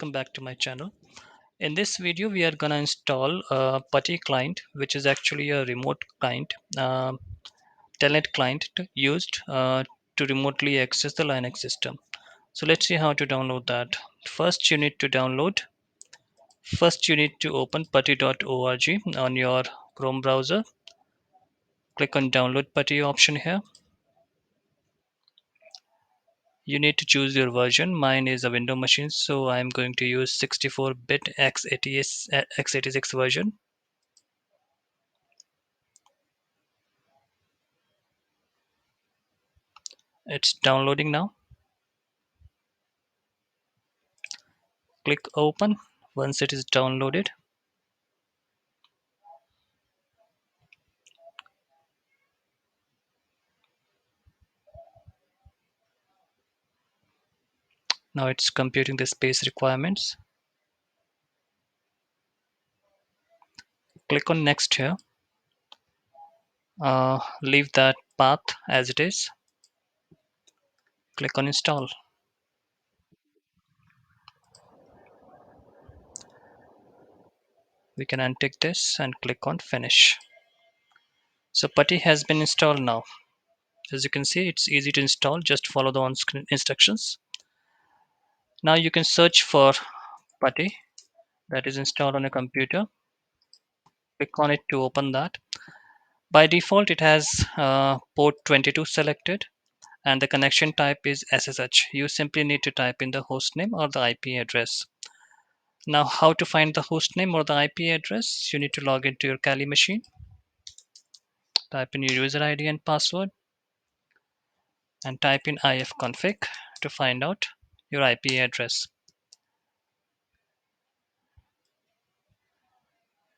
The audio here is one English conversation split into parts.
welcome back to my channel. In this video, we are gonna install a Putty client, which is actually a remote client, telnet client used to remotely access the Linux system. So let's see how to download that. First you need to open putty.org on your Chrome browser. Click on download Putty option here. You need to choose your version. Mine is a Windows machine, so I'm going to use 64-bit x86 version. It's downloading now. Click open once it is downloaded. Now it's computing the space requirements. Click on next here. Leave that path as it is. Click on install. We can untick this and click on finish. So Putty has been installed now. As you can see, it's easy to install. Just follow the on-screen instructions. Now you can search for Putty that is installed on a computer. Click on it to open that. By default, it has port 22 selected and the connection type is SSH. You simply need to type in the host name or the IP address. Now, how to find the host name or the IP address? You need to log into your Kali machine. Type in your user ID and password and type in ifconfig to find out your IP address.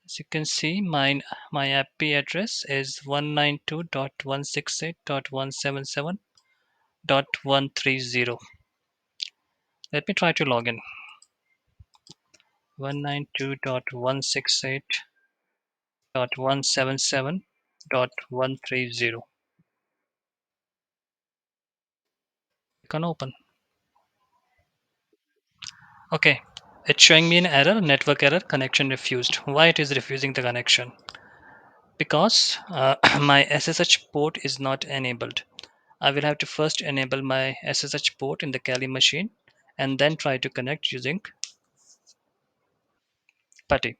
As you can see, my IP address is 192.168.177.130. Let me try to log in. 192.168.177.130. Click on open. Okay, it's showing me an error, network error, connection refused. Why it is refusing the connection? Because my SSH port is not enabled. I will have to first enable my SSH port in the Kali machine and then try to connect using Putty.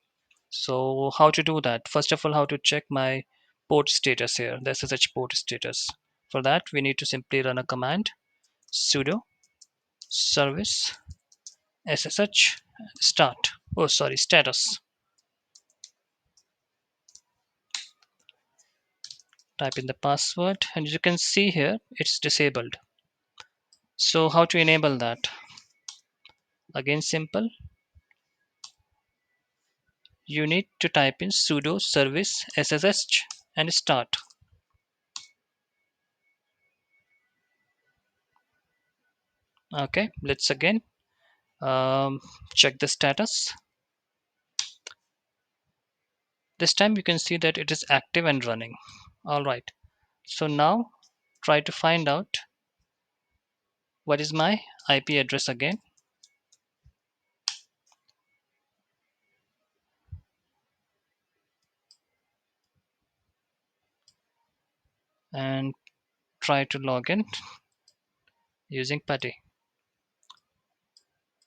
So how to do that? First of all, how to check my port status here, the SSH port status. For that, we need to simply run a command sudo service ssh status. Type in the password and you can see here it's disabled. So how to enable that? Again, simple. You need to type in sudo service ssh and start. Okay, let's again check the status. This time you can see that it is active and running. All right, so now try to find out what is my IP address again. And try to log in using Putty.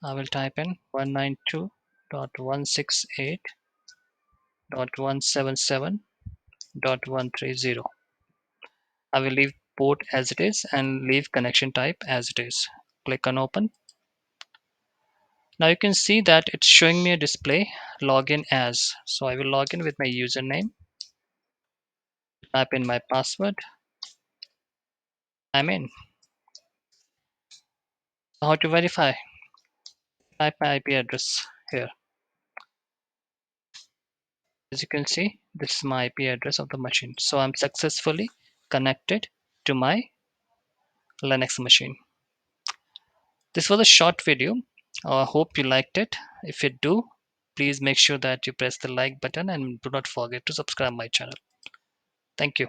I will type in 192.168.177.130. I will leave port as it is and leave connection type as it is. Click on open. Now you can see that it's showing me a display login as. So I will log in with my username, type in my password. I'm in. How to verify? Type my IP address here. As you can see, this is my IP address of the machine. So I'm successfully connected to my Linux machine. This was a short video. I hope you liked it. If you do, please make sure that you press the like button and do not forget to subscribe my channel. Thank you.